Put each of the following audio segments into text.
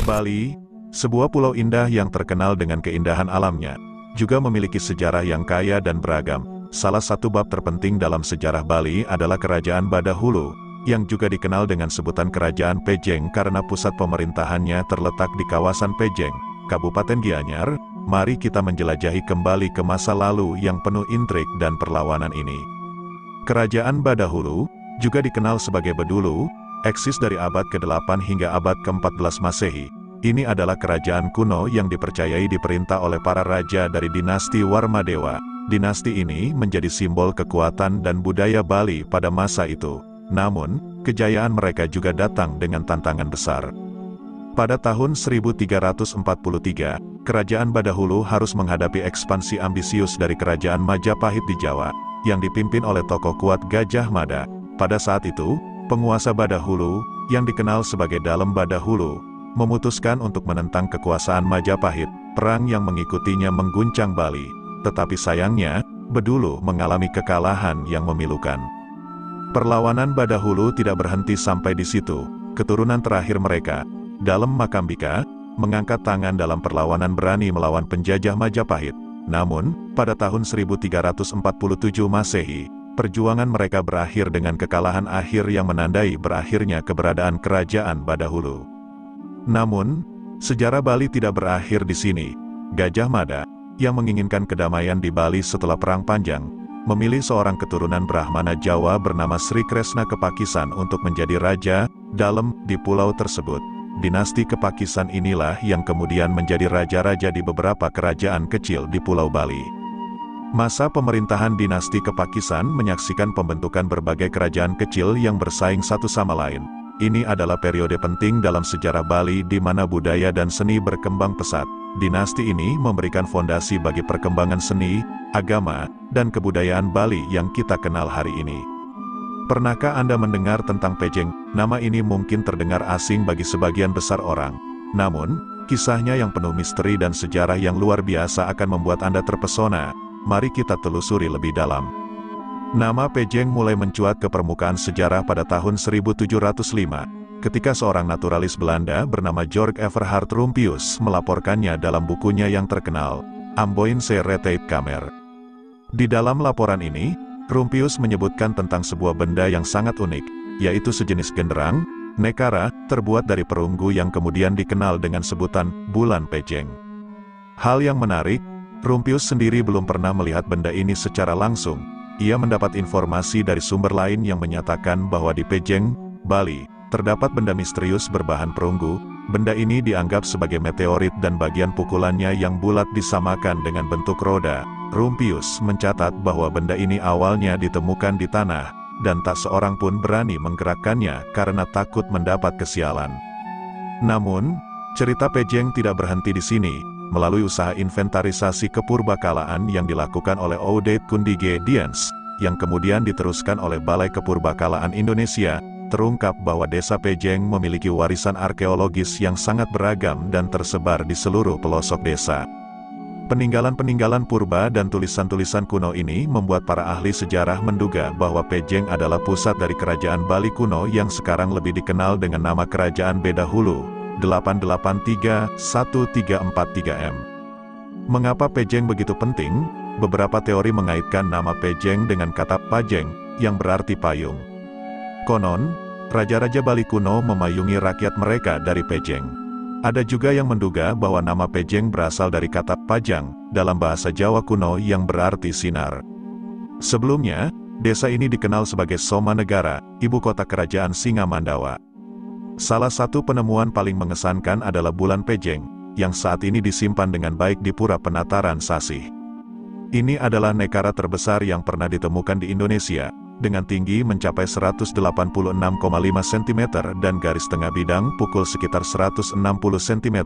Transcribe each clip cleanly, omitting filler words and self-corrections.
Bali, sebuah pulau indah yang terkenal dengan keindahan alamnya, juga memiliki sejarah yang kaya dan beragam. Salah satu bab terpenting dalam sejarah Bali adalah Kerajaan Badahulu, yang juga dikenal dengan sebutan Kerajaan Pejeng karena pusat pemerintahannya terletak di kawasan Pejeng, Kabupaten Gianyar. Mari kita menjelajahi kembali ke masa lalu yang penuh intrik dan perlawanan ini. Kerajaan Badahulu, juga dikenal sebagai Bedulu, eksis dari abad ke-8 hingga abad ke-14 Masehi. Ini adalah kerajaan kuno yang dipercayai diperintah oleh para raja dari dinasti Warmadewa. Dinasti ini menjadi simbol kekuatan dan budaya Bali pada masa itu. Namun, kejayaan mereka juga datang dengan tantangan besar. Pada tahun 1343, Kerajaan Badahulu harus menghadapi ekspansi ambisius dari Kerajaan Majapahit di Jawa, yang dipimpin oleh tokoh kuat Gajah Mada. Pada saat itu, penguasa Badahulu, yang dikenal sebagai Dalem Badahulu, memutuskan untuk menentang kekuasaan Majapahit. Perang yang mengikutinya mengguncang Bali. Tetapi sayangnya, Bedulu mengalami kekalahan yang memilukan. Perlawanan Badahulu tidak berhenti sampai di situ. Keturunan terakhir mereka, Dalem Makambika, mengangkat tangan dalam perlawanan berani melawan penjajah Majapahit. Namun, pada tahun 1347 Masehi, perjuangan mereka berakhir dengan kekalahan akhir yang menandai berakhirnya keberadaan Kerajaan Badahulu. Namun, sejarah Bali tidak berakhir di sini. Gajah Mada, yang menginginkan kedamaian di Bali setelah Perang Panjang, memilih seorang keturunan Brahmana Jawa bernama Sri Kresna Kepakisan untuk menjadi Raja Dalem di pulau tersebut. Dinasti Kepakisan inilah yang kemudian menjadi raja-raja di beberapa kerajaan kecil di Pulau Bali. Masa pemerintahan dinasti Kepakisan menyaksikan pembentukan berbagai kerajaan kecil yang bersaing satu sama lain. Ini adalah periode penting dalam sejarah Bali di mana budaya dan seni berkembang pesat. Dinasti ini memberikan fondasi bagi perkembangan seni, agama, dan kebudayaan Bali yang kita kenal hari ini. Pernahkah Anda mendengar tentang Pejeng? Nama ini mungkin terdengar asing bagi sebagian besar orang. Namun, kisahnya yang penuh misteri dan sejarah yang luar biasa akan membuat Anda terpesona. Mari kita telusuri lebih dalam. Nama Pejeng mulai mencuat ke permukaan sejarah pada tahun 1705, ketika seorang naturalis Belanda bernama Georg Everhard Rumpius melaporkannya dalam bukunya yang terkenal, Amboinse Reteitkamer. Di dalam laporan ini, Rumpius menyebutkan tentang sebuah benda yang sangat unik, yaitu sejenis genderang, nekara, terbuat dari perunggu yang kemudian dikenal dengan sebutan bulan Pejeng. Hal yang menarik, Rumpius sendiri belum pernah melihat benda ini secara langsung. Ia mendapat informasi dari sumber lain yang menyatakan bahwa di Pejeng, Bali, terdapat benda misterius berbahan perunggu. Benda ini dianggap sebagai meteorit dan bagian pukulannya yang bulat disamakan dengan bentuk roda. Rumpius mencatat bahwa benda ini awalnya ditemukan di tanah, dan tak seorang pun berani menggerakkannya karena takut mendapat kesialan. Namun, cerita Pejeng tidak berhenti di sini. Melalui usaha inventarisasi kepurbakalaan yang dilakukan oleh Oude Kundige Diens, yang kemudian diteruskan oleh Balai Kepurbakalaan Indonesia, terungkap bahwa desa Pejeng memiliki warisan arkeologis yang sangat beragam dan tersebar di seluruh pelosok desa. Peninggalan-peninggalan purba dan tulisan-tulisan kuno ini membuat para ahli sejarah menduga bahwa Pejeng adalah pusat dari kerajaan Bali kuno yang sekarang lebih dikenal dengan nama Kerajaan Badahulu. 883-1343 M. Mengapa Pejeng begitu penting? Beberapa teori mengaitkan nama Pejeng dengan kata Pajeng, yang berarti payung. Konon, raja-raja Bali kuno memayungi rakyat mereka dari Pejeng. Ada juga yang menduga bahwa nama Pejeng berasal dari kata Pajang, dalam bahasa Jawa kuno yang berarti sinar. Sebelumnya, desa ini dikenal sebagai Somanegara, ibu kota kerajaan Singamandawa. Salah satu penemuan paling mengesankan adalah bulan Pejeng, yang saat ini disimpan dengan baik di Pura Penataran Sasih. Ini adalah nekara terbesar yang pernah ditemukan di Indonesia, dengan tinggi mencapai 186,5 cm dan garis tengah bidang pukul sekitar 160 cm.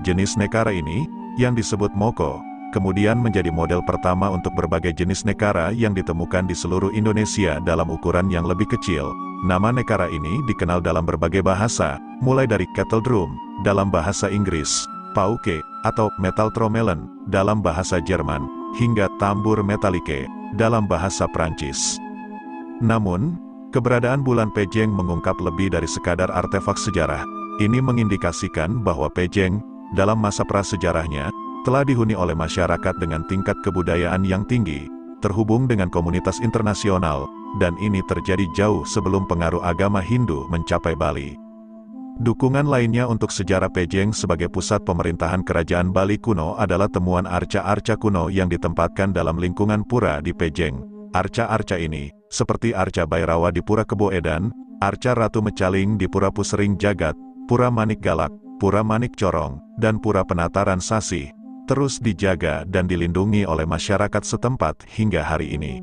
Jenis nekara ini, yang disebut Moko, kemudian menjadi model pertama untuk berbagai jenis nekara yang ditemukan di seluruh Indonesia dalam ukuran yang lebih kecil. Nama nekara ini dikenal dalam berbagai bahasa, mulai dari kettle drum, dalam bahasa Inggris, pauke, atau metal trommelon, dalam bahasa Jerman, hingga tambur metallike, dalam bahasa Prancis. Namun, keberadaan bulan Pejeng mengungkap lebih dari sekadar artefak sejarah. Ini mengindikasikan bahwa Pejeng, dalam masa prasejarahnya, telah dihuni oleh masyarakat dengan tingkat kebudayaan yang tinggi, terhubung dengan komunitas internasional, dan ini terjadi jauh sebelum pengaruh agama Hindu mencapai Bali. Dukungan lainnya untuk sejarah Pejeng sebagai pusat pemerintahan kerajaan Bali kuno adalah temuan arca-arca kuno yang ditempatkan dalam lingkungan pura di Pejeng. Arca-arca ini, seperti arca Bhairawa di Pura Kebo Edan, arca Ratu Mecaling di Pura Pusering Jagat, Pura Manik Galak, Pura Manik Corong, dan Pura Penataran Sasih, terus dijaga dan dilindungi oleh masyarakat setempat hingga hari ini.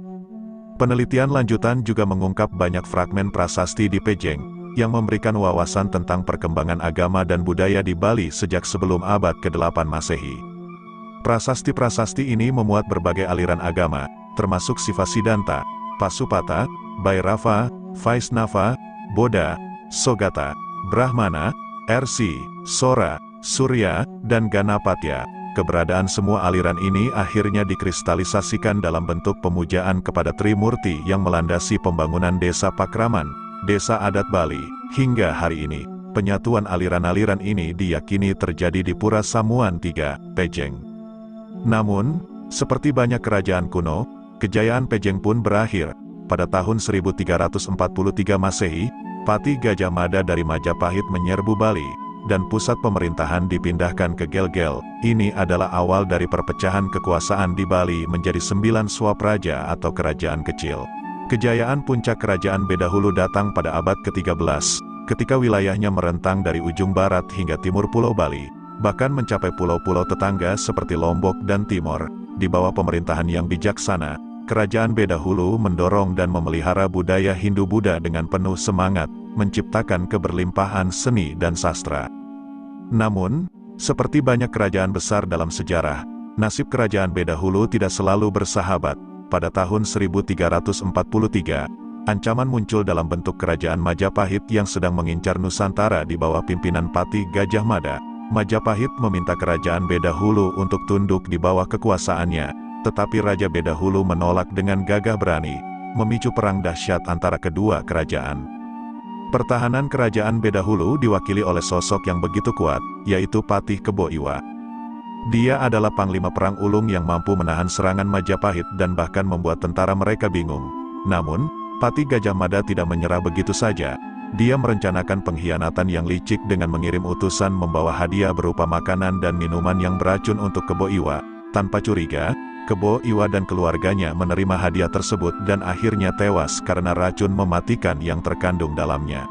Penelitian lanjutan juga mengungkap banyak fragmen prasasti di Pejeng, yang memberikan wawasan tentang perkembangan agama dan budaya di Bali sejak sebelum abad ke-8 Masehi. Prasasti-prasasti ini memuat berbagai aliran agama, termasuk Sivasiddhanta, Pasupata, Bhairava, Vaisnava, Bodha, Sogata, Brahmana, Ersi, Sora, Surya, dan Ganapatya. Keberadaan semua aliran ini akhirnya dikristalisasikan dalam bentuk pemujaan kepada Trimurti yang melandasi pembangunan desa Pakraman, desa adat Bali. Hingga hari ini, penyatuan aliran-aliran ini diyakini terjadi di Pura Samuan III, Pejeng. Namun, seperti banyak kerajaan kuno, kejayaan Pejeng pun berakhir. Pada tahun 1343 Masehi, Patih Gajah Mada dari Majapahit menyerbu Bali, dan pusat pemerintahan dipindahkan ke Gel-Gel. Ini adalah awal dari perpecahan kekuasaan di Bali menjadi 9 Swapraja atau kerajaan kecil. Kejayaan puncak kerajaan Bedahulu datang pada abad ke-13, ketika wilayahnya merentang dari ujung barat hingga timur Pulau Bali, bahkan mencapai pulau-pulau tetangga seperti Lombok dan Timor. Di bawah pemerintahan yang bijaksana, kerajaan Bedahulu mendorong dan memelihara budaya Hindu-Buddha dengan penuh semangat, menciptakan keberlimpahan seni dan sastra. Namun, seperti banyak kerajaan besar dalam sejarah, nasib kerajaan Bedahulu tidak selalu bersahabat. Pada tahun 1343, ancaman muncul dalam bentuk kerajaan Majapahit yang sedang mengincar Nusantara di bawah pimpinan Patih Gajah Mada. Majapahit meminta kerajaan Bedahulu untuk tunduk di bawah kekuasaannya, tetapi Raja Bedahulu menolak dengan gagah berani, memicu perang dahsyat antara kedua kerajaan. Pertahanan kerajaan Bedahulu diwakili oleh sosok yang begitu kuat, yaitu Patih Kebo Iwa. Dia adalah panglima perang ulung yang mampu menahan serangan Majapahit dan bahkan membuat tentara mereka bingung. Namun, Patih Gajah Mada tidak menyerah begitu saja. Dia merencanakan pengkhianatan yang licik dengan mengirim utusan membawa hadiah berupa makanan dan minuman yang beracun untuk Kebo Iwa. Tanpa curiga, Kebo Iwa dan keluarganya menerima hadiah tersebut dan akhirnya tewas karena racun mematikan yang terkandung dalamnya.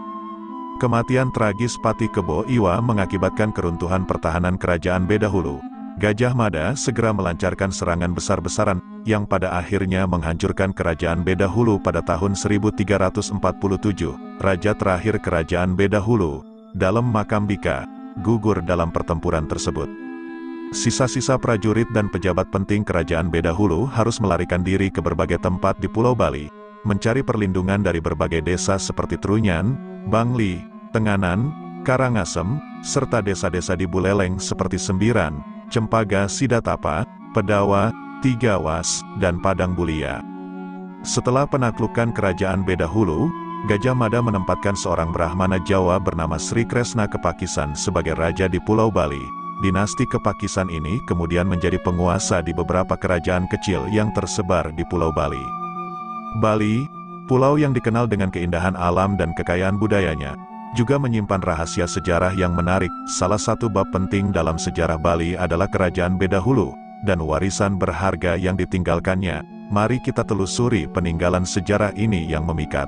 Kematian tragis Patih Kebo Iwa mengakibatkan keruntuhan pertahanan kerajaan Bedahulu. Gajah Mada segera melancarkan serangan besar-besaran, yang pada akhirnya menghancurkan kerajaan Bedahulu pada tahun 1347. Raja terakhir kerajaan Bedahulu, Dalem Makambika, gugur dalam pertempuran tersebut. Sisa-sisa prajurit dan pejabat penting kerajaan Bedahulu harus melarikan diri ke berbagai tempat di Pulau Bali, mencari perlindungan dari berbagai desa seperti Trunyan, Bangli, Tenganan, Karangasem, serta desa-desa di Buleleng seperti Sembiran, Cempaka Sidatapa, Pedawa, Tigawas, dan Padang Bulia. Setelah penaklukan kerajaan Bedahulu, Gajah Mada menempatkan seorang Brahmana Jawa bernama Sri Kresna Kepakisan sebagai raja di Pulau Bali. Dinasti Kepakisan ini kemudian menjadi penguasa di beberapa kerajaan kecil yang tersebar di Pulau Bali. Bali, pulau yang dikenal dengan keindahan alam dan kekayaan budayanya, juga menyimpan rahasia sejarah yang menarik. Salah satu bab penting dalam sejarah Bali adalah kerajaan Bedahulu, dan warisan berharga yang ditinggalkannya. Mari kita telusuri peninggalan sejarah ini yang memikat.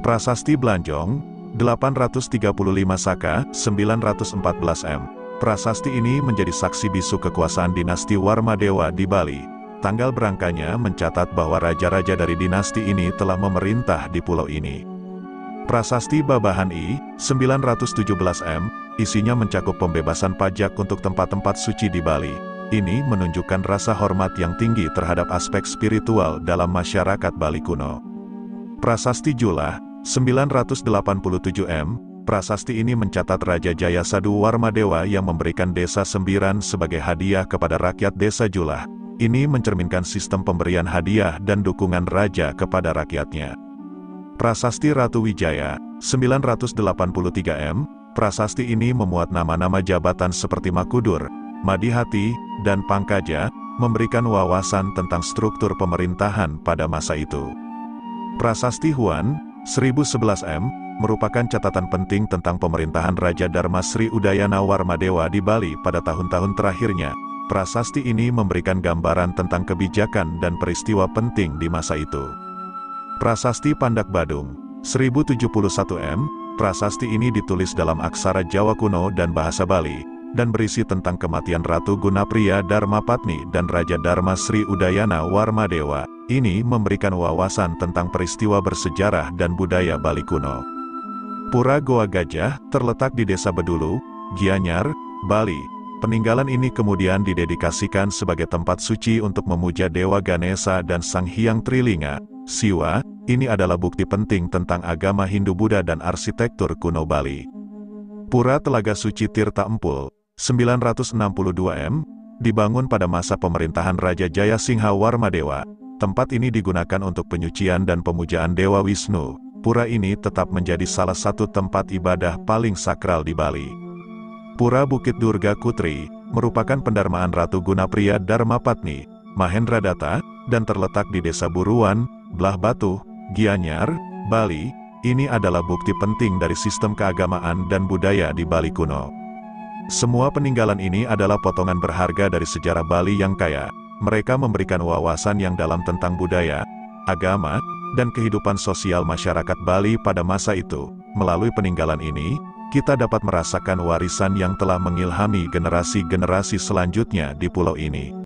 Prasasti Blanjong, 835 Saka, 914 M. Prasasti ini menjadi saksi bisu kekuasaan dinasti Warmadewa di Bali. Tanggal berangkanya mencatat bahwa raja-raja dari dinasti ini telah memerintah di pulau ini. Prasasti Babahan I, 917 M, isinya mencakup pembebasan pajak untuk tempat-tempat suci di Bali. Ini menunjukkan rasa hormat yang tinggi terhadap aspek spiritual dalam masyarakat Bali kuno. Prasasti Julah, 987 M, prasasti ini mencatat Raja Jayasadu Warmadewa yang memberikan desa Sembiran sebagai hadiah kepada rakyat desa Julah. Ini mencerminkan sistem pemberian hadiah dan dukungan raja kepada rakyatnya. Prasasti Ratu Wijaya, 983 M, Prasasti ini memuat nama-nama jabatan seperti Makudur, Madihati, dan Pangkaja, memberikan wawasan tentang struktur pemerintahan pada masa itu. Prasasti Huan, 1011 M, merupakan catatan penting tentang pemerintahan Raja Dharma Sri Udayana Warmadewa di Bali pada tahun-tahun terakhirnya. Prasasti ini memberikan gambaran tentang kebijakan dan peristiwa penting di masa itu. Prasasti Pandak Badung, 1071 M, prasasti ini ditulis dalam aksara Jawa kuno dan bahasa Bali, dan berisi tentang kematian Ratu Gunapriya Dharmapatni dan Raja Dharma Sri Udayana Warmadewa. Ini memberikan wawasan tentang peristiwa bersejarah dan budaya Bali kuno. Pura Goa Gajah, terletak di Desa Bedulu, Gianyar, Bali. Peninggalan ini kemudian didedikasikan sebagai tempat suci untuk memuja Dewa Ganesha dan Sang Hyang Trilinga, Siwa. Ini adalah bukti penting tentang agama Hindu-Buddha dan arsitektur kuno Bali. Pura Telaga Suci Tirta Empul, 962 M, dibangun pada masa pemerintahan Raja Jayasingha Warmadewa. Tempat ini digunakan untuk penyucian dan pemujaan Dewa Wisnu. Pura ini tetap menjadi salah satu tempat ibadah paling sakral di Bali. Pura Bukit Durga Kutri, merupakan pendarmaan Ratu Gunapriya Dharmapatni, Mahendradatta, dan terletak di Desa Buruan, Blah Batu, Gianyar, Bali. Ini adalah bukti penting dari sistem keagamaan dan budaya di Bali kuno. Semua peninggalan ini adalah potongan berharga dari sejarah Bali yang kaya. Mereka memberikan wawasan yang dalam tentang budaya, agama, dan kehidupan sosial masyarakat Bali pada masa itu. Melalui peninggalan ini, kita dapat merasakan warisan yang telah mengilhami generasi-generasi selanjutnya di pulau ini.